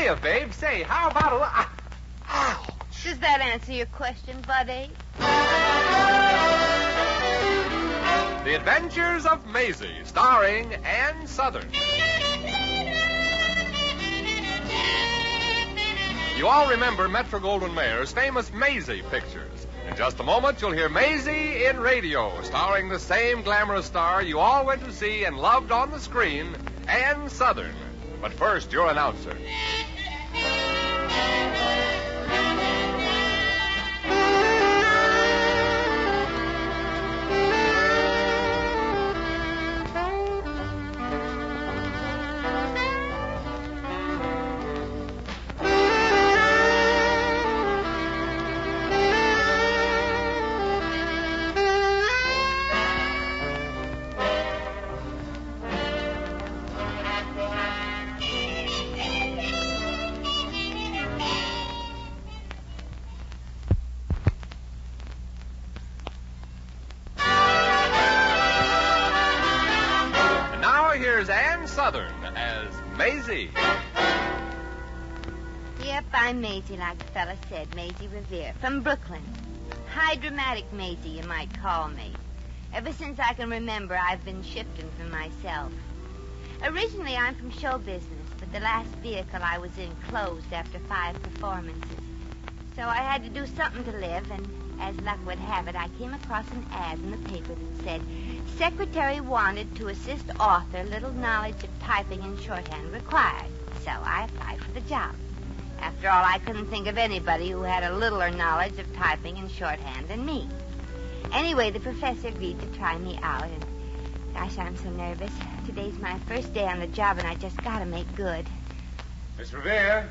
idea, babe. Say, how about a... Ouch. Does that answer your question, buddy? The Adventures of Maisie, starring Ann Sothern. You all remember Metro-Goldwyn-Mayer's famous Maisie pictures. In just a moment, you'll hear Maisie in radio, starring the same glamorous star you all went to see and loved on the screen, Ann Sothern. But first, your announcer. Here's Ann Sothern as Maisie. Yep, I'm Maisie, like the fella said, Maisie Revere, from Brooklyn. High dramatic Maisie, you might call me. Ever since I can remember, I've been shifting for myself. Originally, I'm from show business, but the last vehicle I was in closed after 5 performances. So I had to do something to live, and as luck would have it, I came across an ad in the paper that said, secretary wanted to assist author, little knowledge of typing and shorthand required. So I applied for the job. After all, I couldn't think of anybody who had a littler knowledge of typing and shorthand than me. Anyway, the professor agreed to try me out, and gosh, I'm so nervous. Today's my first day on the job, and I just gotta make good. Miss Revere!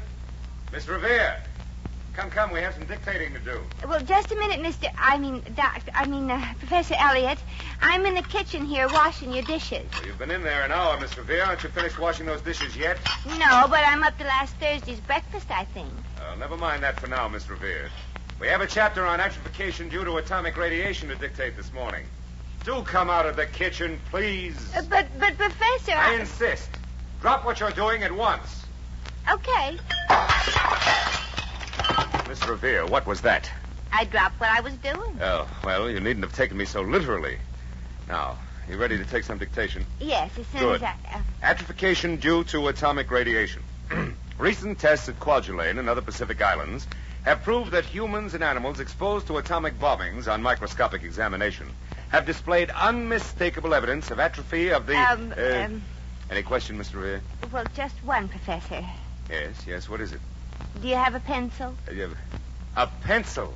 Miss Revere! Come, we have some dictating to do. Well, just a minute, Professor Elliot. I'm in the kitchen here washing your dishes. Well, you've been in there an hour, Miss Revere. Aren't you finished washing those dishes yet? No, but I'm up to last Thursday's breakfast, I think. Never mind that for now, Miss Revere. We have a chapter on atrophication due to atomic radiation to dictate this morning. Do come out of the kitchen, please. But Professor... I insist. Drop what you're doing at once. Okay. Miss Revere, what was that? I dropped what I was doing. Oh, well, you needn't have taken me so literally. Now, you ready to take some dictation? Yes, as soon as I... Atrophication due to atomic radiation. Recent tests at Kwajalein and other Pacific islands have proved that humans and animals exposed to atomic bombings on microscopic examination have displayed unmistakable evidence of atrophy of the... Any question, Mr. Revere? Well, just one, Professor. Yes, what is it? Do you have a pencil? A pencil?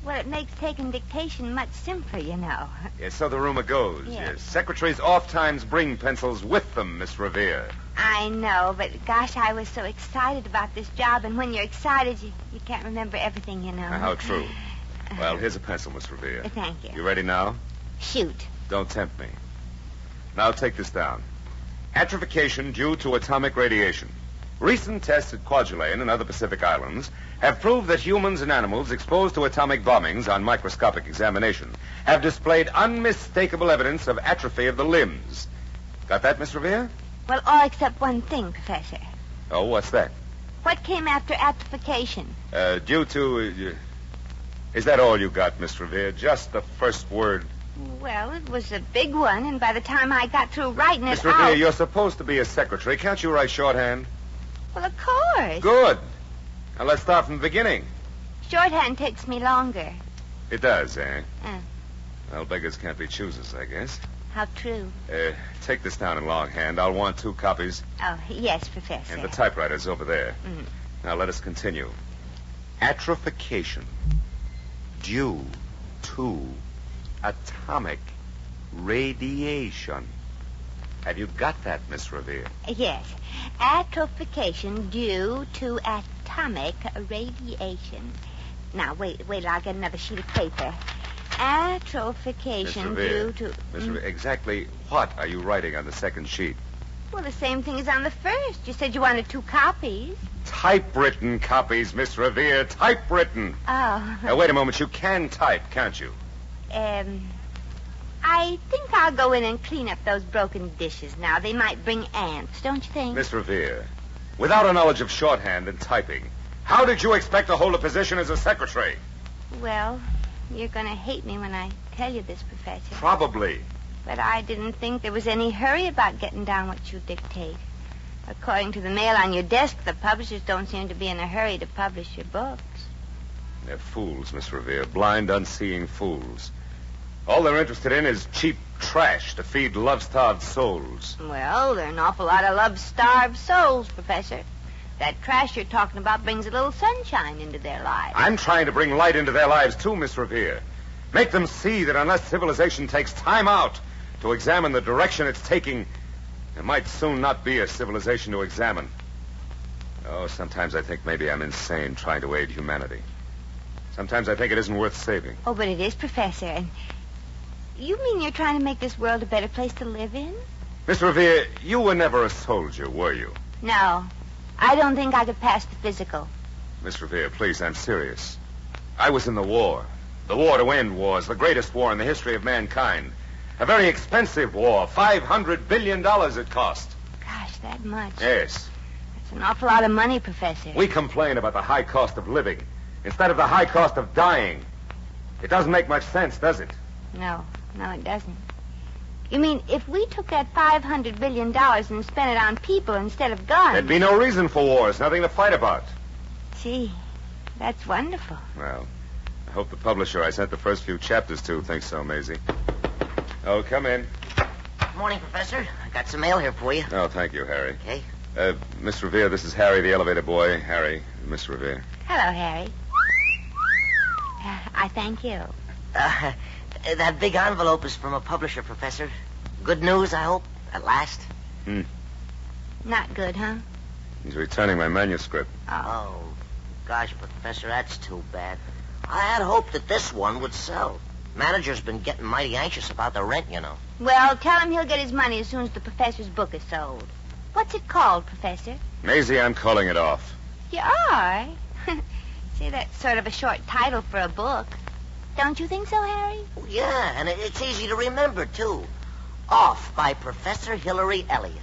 Well, it makes taking dictation much simpler, you know. Yes, so the rumor goes. Yes. Secretaries oft-times bring pencils with them, Miss Revere. I know, but gosh, I was so excited about this job, and when you're excited, you can't remember everything, you know. How true. Well, here's a pencil, Miss Revere. Thank you. You ready now? Shoot. Don't tempt me. Now take this down. Atrophication due to atomic radiation. Recent tests at Kwajalein and other Pacific islands have proved that humans and animals exposed to atomic bombings on microscopic examination have displayed unmistakable evidence of atrophy of the limbs. Got that, Miss Revere? Well, all except one thing, Professor. Oh, what's that? What came after atrophication? Due to... Is that all you got, Miss Revere? Just the first word? Well, it was a big one, and by the time I got through writing Miss it out... Miss Revere, you're supposed to be a secretary. Can't you write shorthand? Well, of course. Good. Now, let's start from the beginning. Shorthand takes me longer. It does, eh? Well, beggars can't be choosers, I guess. How true. Take this down in longhand. I'll want 2 copies. Oh, yes, Professor. And the typewriter's over there. Mm. Now, let us continue. Atrophication due to atomic radiation. Have you got that, Miss Revere? Yes. Atrophication due to atomic radiation. Now, wait, I'll get another sheet of paper. Atrophication due to... Miss Revere, exactly what are you writing on the second sheet? Well, the same thing as on the first. You said you wanted 2 copies. Typewritten copies, Miss Revere. Typewritten. Oh. Now, wait a moment. You can type, can't you? I think I'll go in and clean up those broken dishes now. They might bring ants, don't you think? Miss Revere, Without a knowledge of shorthand and typing, how did you expect to hold a position as a secretary? Well, you're going to hate me when I tell you this, Professor. Probably. But I didn't think there was any hurry about getting down what you dictate. According to the mail on your desk, the publishers don't seem to be in a hurry to publish your books. They're fools, Miss Revere. Blind, unseeing fools. All they're interested in is cheap trash to feed love-starved souls. Well, there are an awful lot of love-starved souls, Professor. That trash you're talking about brings a little sunshine into their lives. I'm trying to bring light into their lives, too, Miss Revere. Make them see that unless civilization takes time out to examine the direction it's taking, there might soon not be a civilization to examine. Oh, sometimes I think maybe I'm insane trying to aid humanity. Sometimes I think it isn't worth saving. Oh, but it is, Professor. And you mean you're trying to make this world a better place to live in? Miss Revere, you were never a soldier, were you? No. I don't think I could pass the physical. Miss Revere, please, I'm serious. I was in the war. The war to end wars, the greatest war in the history of mankind. A very expensive war. $500 billion it cost. Gosh, that much. Yes. That's an awful lot of money, Professor. We complain about the high cost of living instead of the high cost of dying. It doesn't make much sense, does it? No, it doesn't. You mean if we took that $500 billion and spent it on people instead of guns? There'd be no reason for wars, nothing to fight about. Gee, that's wonderful. Well, I hope the publisher I sent the first few chapters to thinks so, Maisie. Oh, come in. Good morning, Professor. I got some mail here for you. Oh, thank you, Harry. Okay. Miss Revere, this is Harry, the elevator boy. Harry, Miss Revere. Hello, Harry. I thank you. That big envelope is from a publisher, Professor. Good news, I hope, at last. Not good, huh? He's returning my manuscript. Oh, gosh, Professor, that's too bad. I had hoped that this one would sell. Manager's been getting mighty anxious about the rent, you know. Well, tell him he'll get his money as soon as the professor's book is sold. What's it called, Professor? Maisie, I'm calling it off. You are? See, that's sort of a short title for a book. Don't you think so, Harry? Oh, yeah, and it's easy to remember, too. Off by Professor Hillary Elliot.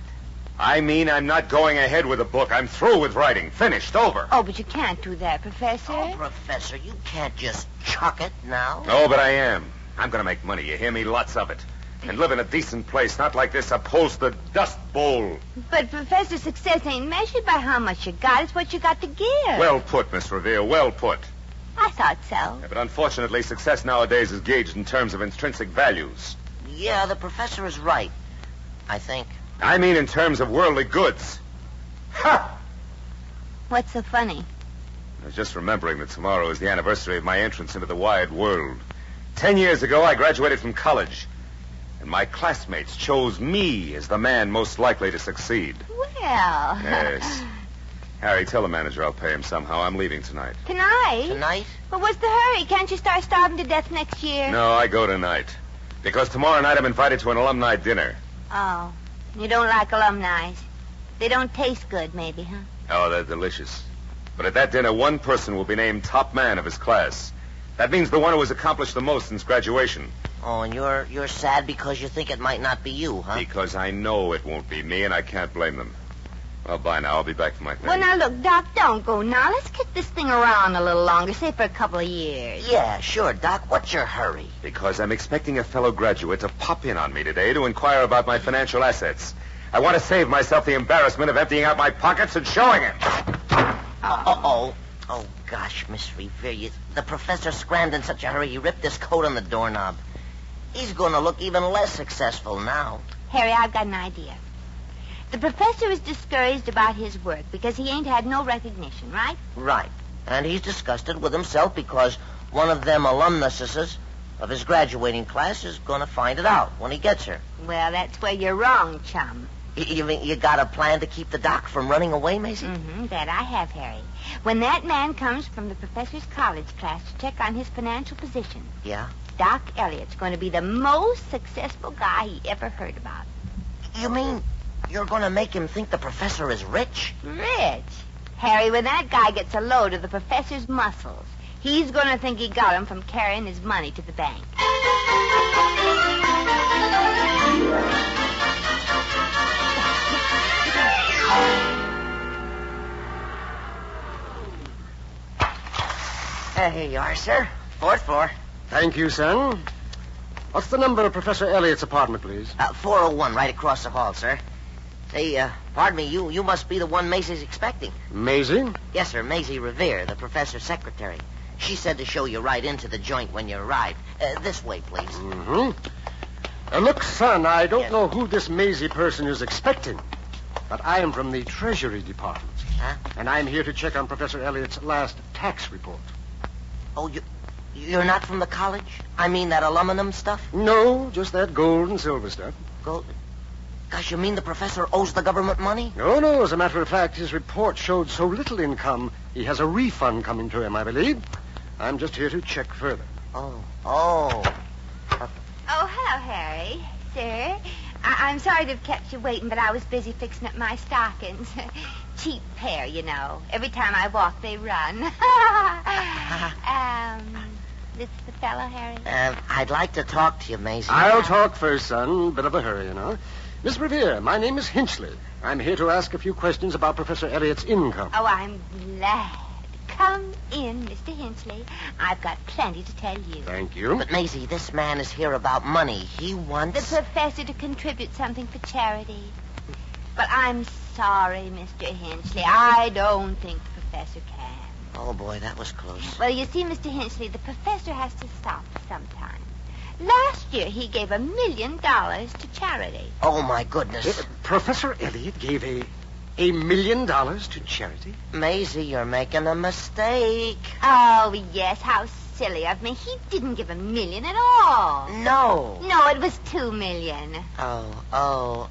I mean, I'm not going ahead with the book. I'm through with writing. Finished. Over. Oh, but you can't do that, Professor. Oh, Professor, you can't just chuck it now. Oh, but I am. I'm going to make money. You hear me? Lots of it. And live in a decent place, not like this upholstered dust bowl. But, Professor, success ain't measured by how much you got. It's what you got to give. Well put, Miss Revere. Well put. I thought so. Yeah, but unfortunately, success nowadays is gauged in terms of intrinsic values. Yeah, the professor is right, I think. I mean in terms of worldly goods. Ha! What's so funny? I was just remembering that tomorrow is the anniversary of my entrance into the wide world. 10 years ago, I graduated from college. And my classmates chose me as the man most likely to succeed. Well. Yes. Harry, tell the manager I'll pay him somehow. I'm leaving tonight. Tonight? Tonight? Well, what's the hurry? Can't you start starving to death next year? No, I go tonight. Because tomorrow night I'm invited to an alumni dinner. Oh. You don't like alumni. They don't taste good, maybe, huh? Oh, they're delicious. But at that dinner, one person will be named top man of his class. That means the one who has accomplished the most since graduation. Oh, and you're sad because you think it might not be you, huh? Because I know it won't be me, and I can't blame them. Well, bye now. I'll be back for my thing. Well, now, look, Doc, don't go now. Let's kick this thing around a little longer, say for a couple of years. Yeah, sure, Doc. What's your hurry? Because I'm expecting a fellow graduate to pop in on me today to inquire about my financial assets. I want to save myself the embarrassment of emptying out my pockets and showing it. Oh, gosh, Miss Revere, the professor scrammed in such a hurry he ripped his coat on the doorknob. He's going to look even less successful now. Harry, I've got an idea. The professor is discouraged about his work because he ain't had no recognition, right? Right. And he's disgusted with himself because one of them alumnuses of his graduating class is going to find it out when he gets her. Well, that's where you're wrong, chum. You mean you got a plan to keep the doc from running away, Maisie? Mm-hmm, that I have, Harry. When that man comes from the professor's college class to check on his financial position, Yeah? Doc Elliot's going to be the most successful guy he ever heard about. You mean you're going to make him think the professor is rich? Rich? Harry, when that guy gets a load of the professor's muscles, he's going to think he got them from carrying his money to the bank. Here you are, sir. Fourth floor. Thank you, son. What's the number of Professor Elliot's apartment, please? 401, right across the hall, sir. Say, pardon me, you must be the one Maisie's expecting. Maisie? Yes, sir, Maisie Revere, the professor's secretary. She said to show you right into the joint when you arrive. This way, please. Mm-hmm. Look, son, I don't know who this Maisie person is expecting, but I am from the Treasury Department. Huh? And I'm here to check on Professor Elliot's last tax report. Oh, you're not from the college? I mean that aluminum stuff? No, just that gold and silver stuff. Gold? Gosh, you mean the professor owes the government money? No. As a matter of fact, his report showed so little income, he has a refund coming to him, I believe. I'm just here to check further. Oh. Oh, hello, Harry. Sir, I'm sorry to have kept you waiting, but I was busy fixing up my stockings. Cheap pair, you know. Every time I walk, they run. This the fellow, Harry? I'd like to talk to you, Maisie. I'll talk first, son. Bit of a hurry, you know. Miss Revere, my name is Hinchley. I'm here to ask a few questions about Professor Elliot's income. Oh, I'm glad. Come in, Mr. Hinchley. I've got plenty to tell you. Thank you. But, Maisie, this man is here about money. He wants... The professor to contribute something for charity. But I'm sorry, Mr. Hinchley. I don't think the professor can. Oh, boy, that was close. Well, you see, Mr. Hinchley, the professor has to stop sometime. Last year, he gave $1 million to charity. Oh, my goodness. Professor Elliot gave $1 million to charity? Maisie, you're making a mistake. Oh, yes, how silly of me. He didn't give $1 million at all. No. No, it was $2 million. Oh.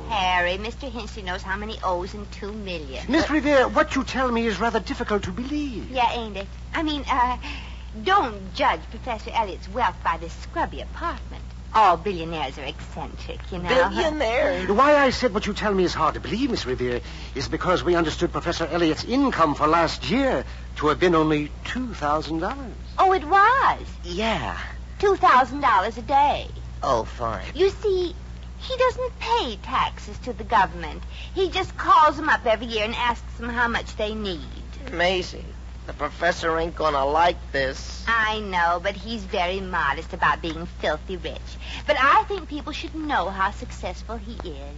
Harry, Mr. Hinchley knows how many O's in $2 million. Miss Revere, what you tell me is rather difficult to believe. Yeah, ain't it? I mean, don't judge Professor Elliot's wealth by this scrubby apartment. All billionaires are eccentric, you know. Billionaires? Why I said what you tell me is hard to believe, Miss Revere, is because we understood Professor Elliot's income for last year to have been only $2,000. Oh, it was? Yeah. $2,000 a day. Oh, fine. You see, he doesn't pay taxes to the government. He just calls them up every year and asks them how much they need. Maisie, the professor ain't gonna like this. I know, but he's very modest about being filthy rich. But I think people should know how successful he is.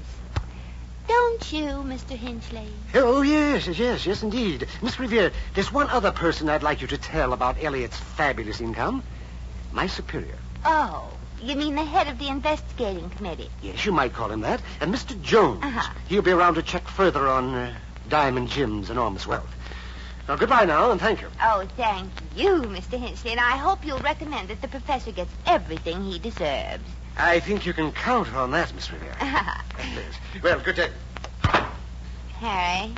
Don't you, Mr. Hinchley? Oh, yes, indeed. Miss Revere, there's one other person I'd like you to tell about Elliot's fabulous income. My superior. Oh, you mean the head of the investigating committee? Yes, you might call him that. And Mr. Jones. Uh-huh. He'll be around to check further on Diamond Jim's enormous wealth. Now, goodbye now, and thank you. Oh, thank you, Mr. Hinchley, and I hope you'll recommend that the professor gets everything he deserves. I think you can count on that, Miss Revere. Please. Well, good day. Harry,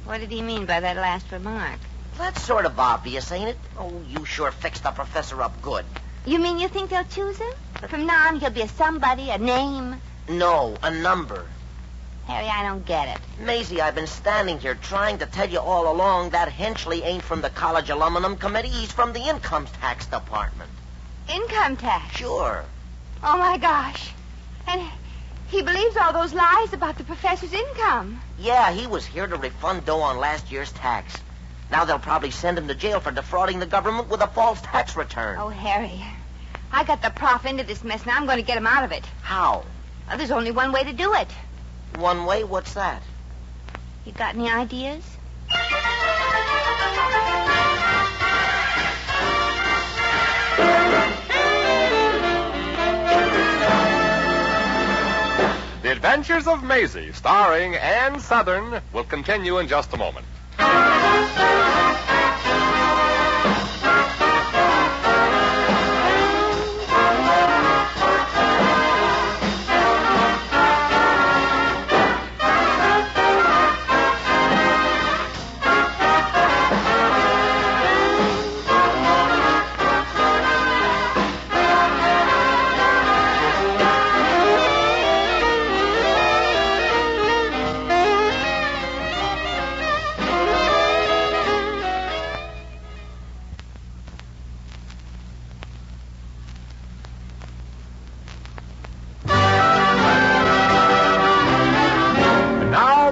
what did he mean by that last remark? That's sort of obvious, ain't it? Oh, you sure fixed the professor up good. You mean you think they'll choose him? From now on, he'll be a somebody, a name? No, a number. Harry, I don't get it. Maisie, I've been standing here trying to tell you all along that Hinchley ain't from the college aluminum committee. He's from the income tax department. Income tax? Sure. Oh, my gosh. And he believes all those lies about the professor's income. Yeah, he was here to refund dough on last year's tax. Now they'll probably send him to jail for defrauding the government with a false tax return. Oh, Harry, I got the prof into this mess. Now I'm going to get him out of it. How? Well, there's only one way to do it. One way? What's that? You got any ideas? The Adventures of Maisie, starring Ann Sothern, will continue in just a moment.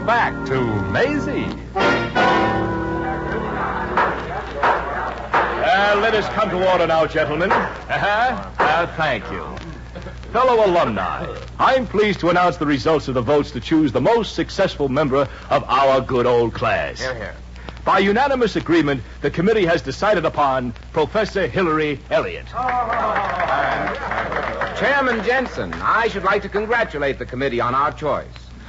Back to Maisie. Let us come to order now, gentlemen. Thank you. Fellow alumni, I'm pleased to announce the results of the votes to choose the most successful member of our good old class. Here, here. By unanimous agreement, the committee has decided upon Professor Hillary Elliot. Chairman Jensen, I should like to congratulate the committee on our choice.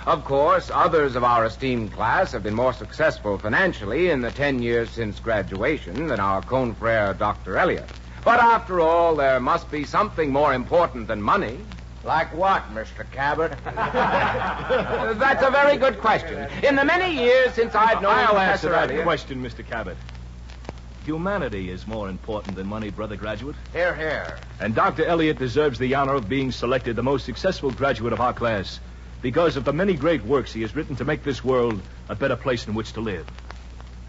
Of course, others of our esteemed class have been more successful financially in the 10 years since graduation than our confrere, Dr. Elliot. But after all, there must be something more important than money. Like what, Mr. Cabot? That's a very good question. In the many years since I've known I'll answer Professor that Elliot... question, Mr. Cabot. Humanity is more important than money, brother graduate. Here, here. And Dr. Elliot deserves the honor of being selected the most successful graduate of our class because of the many great works he has written to make this world a better place in which to live.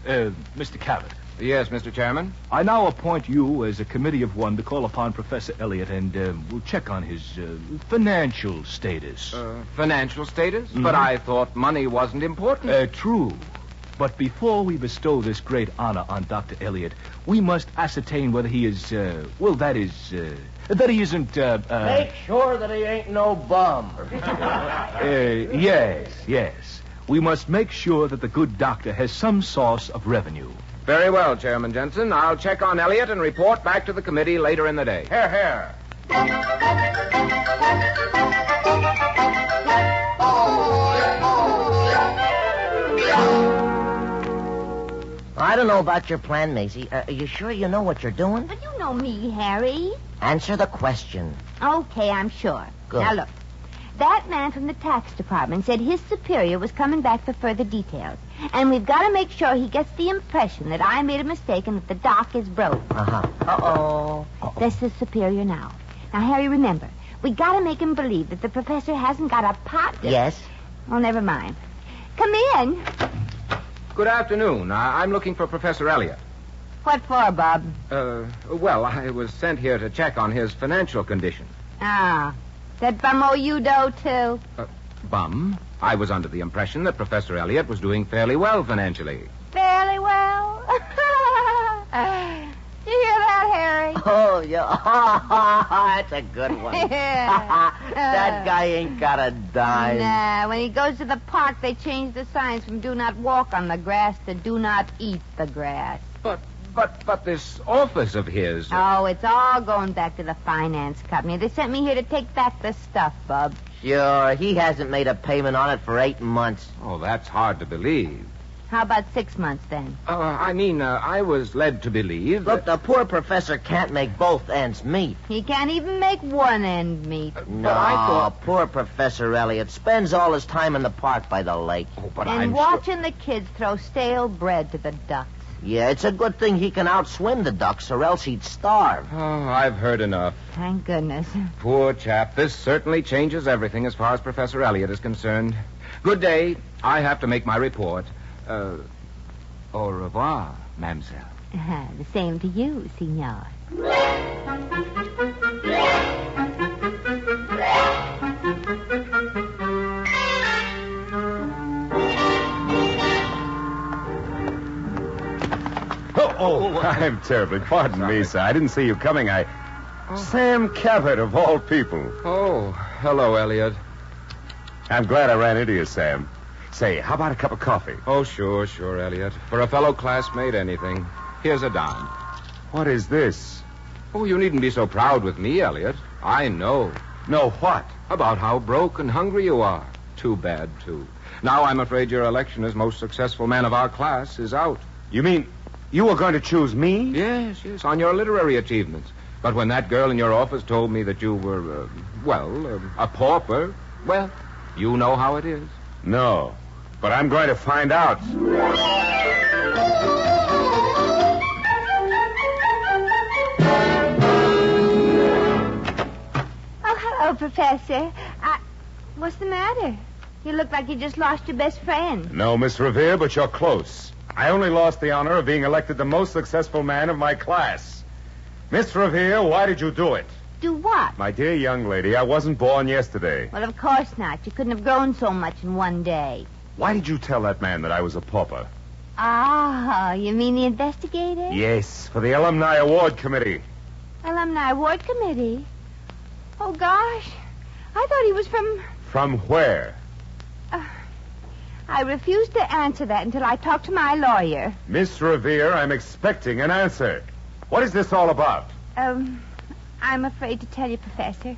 Mr. Cabot. Yes, Mr. Chairman? I now appoint you as a committee of one to call upon Professor Elliot and we'll check on his financial status. Financial status? Mm-hmm. But I thought money wasn't important. True. But before we bestow this great honor on Dr. Elliot, we must ascertain whether he is, that he isn't, Make sure that he ain't no bum. Yes. We must make sure that the good doctor has some source of revenue. Very well, Chairman Jensen. I'll check on Elliot and report back to the committee later in the day. Here, here. I don't know about your plan, Maisie. Are you sure you know what you're doing? But you know me, Harry. Answer the question. Okay, I'm sure. Good. Now, look. That man from the tax department said his superior was coming back for further details. And we've got to make sure he gets the impression that I made a mistake and that the doc is broke. Uh-huh. Uh-oh. That's the superior now. Now, Harry, remember, we got to make him believe that the professor hasn't got a pot to... Yes? Oh, never mind. Come in. Good afternoon. I'm looking for Professor Elliot. What for, Bob? Well, I was sent here to check on his financial condition. Ah, that bum owe you dough, too? Bum? I was under the impression that Professor Elliot was doing fairly well financially. Fairly well. You hear that, Harry? Oh, yeah. That's a good one. That guy ain't got a dime. Nah, when he goes to the park, they change the signs from do not walk on the grass to do not eat the grass. But this office of his... Oh, it's all going back to the finance company. They sent me here to take back the stuff, Bub. Sure, he hasn't made a payment on it for 8 months. Oh, that's hard to believe. How about 6 months, then? I was led to believe... Look, the poor professor can't make both ends meet. He can't even make one end meet. No, I thought... poor Professor Elliot spends all his time in the park by the lake. Oh, but and I'm watching the kids throw stale bread to the ducks. Yeah, it's a good thing he can outswim the ducks, or else he'd starve. Oh, I've heard enough. Thank goodness. Poor chap. This certainly changes everything as far as Professor Elliot is concerned. Good day. I have to make my report. Au revoir, mademoiselle. The same to you, senor. Oh, I'm terribly. Pardon me, sir. I didn't see you coming. Sam Cabot, of all people. Oh, hello, Elliot. I'm glad I ran into you, Sam. Say, how about a cup of coffee? Oh, sure, Elliot. For a fellow classmate, anything. Here's a dime. What is this? Oh, you needn't be so proud with me, Elliot. I know. No, what? About how broke and hungry you are. Too bad, too. Now I'm afraid your election as most successful man of our class is out. You mean you were going to choose me? Yes, on your literary achievements. But when that girl in your office told me that you were, a pauper, well, you know how it is. No, but I'm going to find out. Oh, hello, Professor. What's the matter? You look like you just lost your best friend. No, Miss Revere, but you're close. I only lost the honor of being elected the most successful man of my class. Miss Revere, why did you do it? Do what? My dear young lady, I wasn't born yesterday. Well, of course not. You couldn't have grown so much in one day. Why did you tell that man that I was a pauper? Oh, you mean the investigator? Yes, for the Alumni Award Committee. Alumni Award Committee? Oh, gosh. I thought he was from... From where? I refused to answer that until I talked to my lawyer. Miss Revere, I'm expecting an answer. What is this all about? I'm afraid to tell you, Professor.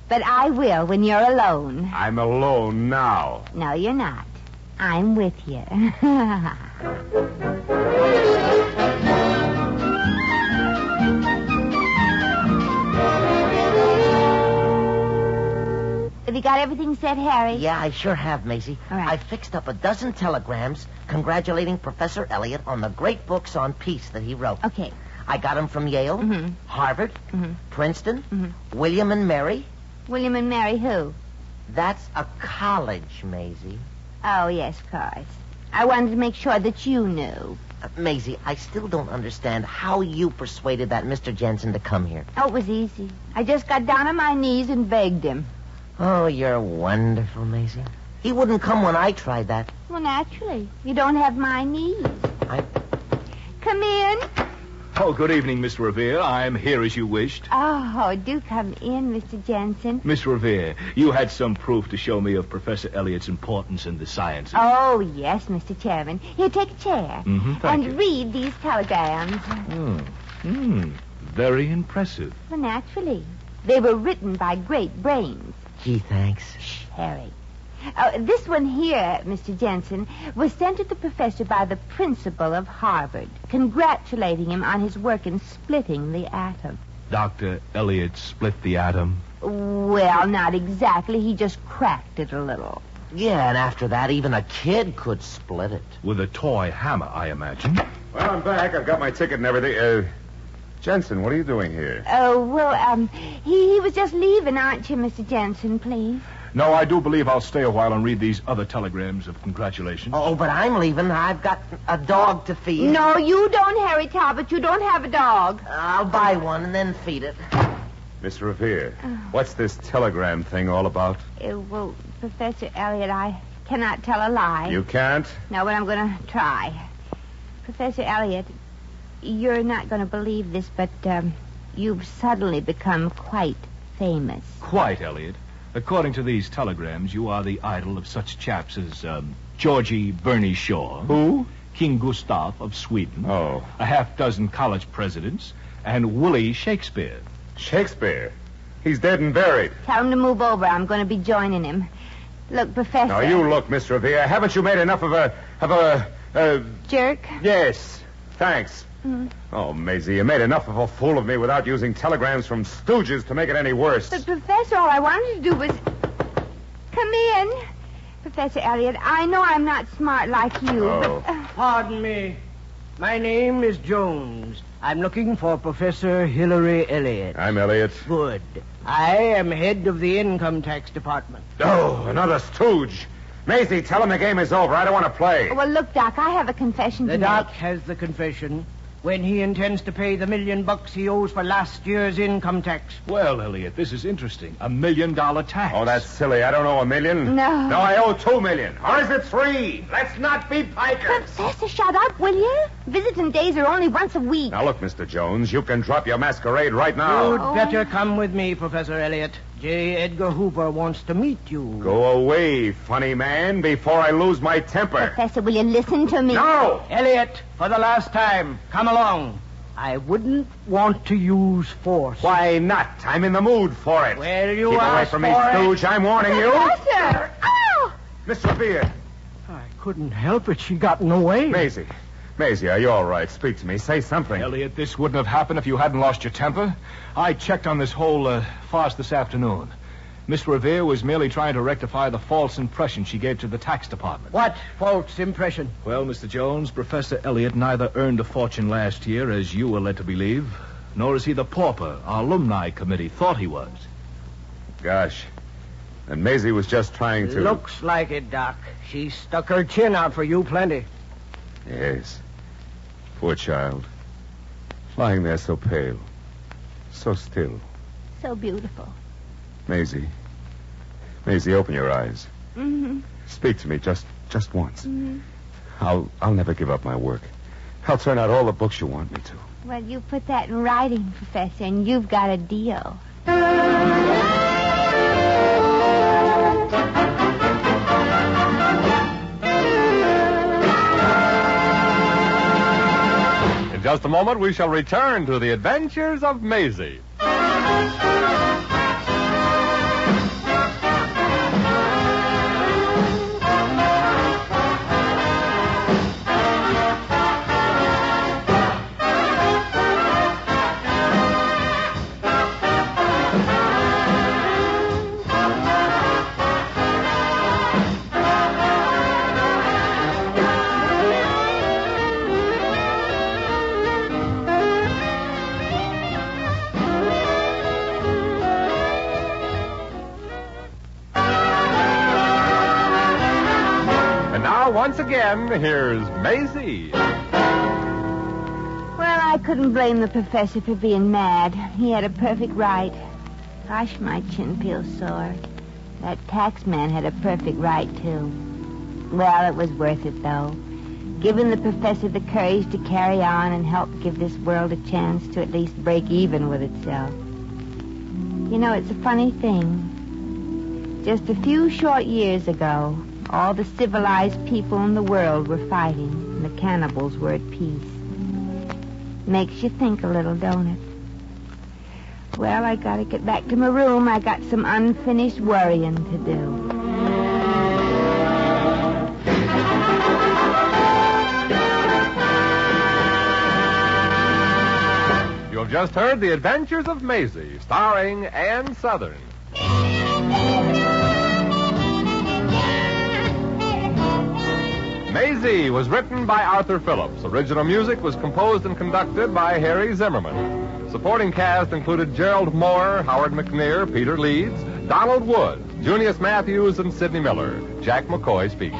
But I will when you're alone. I'm alone now. No, you're not. I'm with you. Have you got everything set, Harry? Yeah, I sure have, Maisie. All right. I fixed up a dozen telegrams congratulating Professor Elliot on the great books on peace that he wrote. Okay. I got them from Yale, Harvard, Princeton, William and Mary. William and Mary who? That's a college, Maisie. Oh, yes, of course. I wanted to make sure that you knew. Maisie, I still don't understand how you persuaded that Mr. Jensen to come here. Oh, it was easy. I just got down on my knees and begged him. Oh, you're wonderful, Maisie. He wouldn't come when I tried that. Well, naturally. You don't have my knees. Come in. Oh, good evening, Miss Revere. I'm here as you wished. Oh, do come in, Mr. Jensen. Miss Revere, you had some proof to show me of Professor Elliot's importance in the sciences. Oh, yes, Mr. Chairman. Here, take a chair. Thank you. Read these telegrams. Very impressive. Well, naturally. They were written by great brains. Gee, thanks. Shh, Harry. This one here, Mr. Jensen, was sent to the professor by the principal of Harvard, congratulating him on his work in splitting the atom. Dr. Elliot split the atom? Well, not exactly. He just cracked it a little. Yeah, and after that, even a kid could split it. With a toy hammer, I imagine. Well, I'm back. I've got my ticket and everything. Jensen, what are you doing here? Oh, well, he was just leaving, aren't you, Mr. Jensen, please? No, I do believe I'll stay a while and read these other telegrams of congratulations. Oh, but I'm leaving. I've got a dog to feed. No, you don't, Harry Talbot. You don't have a dog. I'll buy one and then feed it. Miss Revere, what's this telegram thing all about? Well, Professor Elliot, I cannot tell a lie. You can't? No, but I'm going to try. Professor Elliot, you're not going to believe this, but you've suddenly become quite famous. Quite, Elliot. According to these telegrams, you are the idol of such chaps as Georgie Berney Shaw. Who? King Gustav of Sweden. Oh. A half-dozen college presidents. And Willie Shakespeare. Shakespeare? He's dead and buried. Tell him to move over. I'm going to be joining him. Look, Professor... Now, you look, Miss Revere. Haven't you made enough of a... Jerk? Yes. Thanks. Oh, Maisie, you made enough of a fool of me without using telegrams from stooges to make it any worse. But, Professor, all I wanted to do was... Come in. Professor Elliot, I know I'm not smart like you, Oh. but... Pardon me. My name is Jones. I'm looking for Professor Hilary Elliot. I'm Elliot. Good. I am head of the income tax department. Oh, another stooge. Maisie, tell him the game is over. I don't want to play. Well, look, Doc, I have a confession The to doc make. has the confession when he intends to pay the $1 million he owes for last year's income tax. Well, Elliot, this is interesting. $1 million tax. Oh, that's silly. I don't owe $1 million. No. No, I owe $2 million. Or is it 3? Let's not be pikers. Professor, shut up, will you? Visiting days are only once a week. Now, look, Mr. Jones, you can drop your masquerade right now. You'd better come with me, Professor Elliot. J. Edgar Hoover wants to meet you. Go away, funny man, before I lose my temper. Professor, will you listen to me? No! Elliot, for the last time, come along. I wouldn't want to use force. Why not? I'm in the mood for it. Well, you Keep away asked from me, for it. stooge. I'm warning you. Professor! Oh! Miss Revere. I couldn't help it. She got in the way. Maisie. Maisie, are you all right? Speak to me. Say something. Elliot, this wouldn't have happened if you hadn't lost your temper. I checked on this whole farce this afternoon. Miss Revere was merely trying to rectify the false impression she gave to the tax department. What false impression? Well, Mr. Jones, Professor Elliot neither earned a fortune last year, as you were led to believe, nor is he the pauper our alumni committee thought he was. Gosh. And Maisie was just trying to... Looks like it, Doc. She stuck her chin out for you plenty. Yes. Poor child. Lying there so pale. So still. So beautiful. Maisie. Maisie, open your eyes. Mm-hmm. Speak to me just once. Mm-hmm. I'll never give up my work. I'll turn out all the books you want me to. Well, you put that in writing, Professor, and you've got a deal. In just a moment, we shall return to the Adventures of Maisie. Once again, here's Maisie. Well, I couldn't blame the professor for being mad. He had a perfect right. Gosh, my chin feels sore. That tax man had a perfect right, too. Well, it was worth it, though. Giving the professor the courage to carry on and help give this world a chance to at least break even with itself. You know, it's a funny thing. Just a few short years ago, all the civilized people in the world were fighting, and the cannibals were at peace. Makes you think a little, don't it? Well, I gotta get back to my room. I got some unfinished worrying to do. You have just heard The Adventures of Maisie, starring Ann Sothern. Maisie was written by Arthur Phillips. Original music was composed and conducted by Harry Zimmerman. Supporting cast included Gerald Moore, Howard McNear, Peter Leeds, Donald Wood, Junius Matthews, and Sidney Miller. Jack McCoy speaking.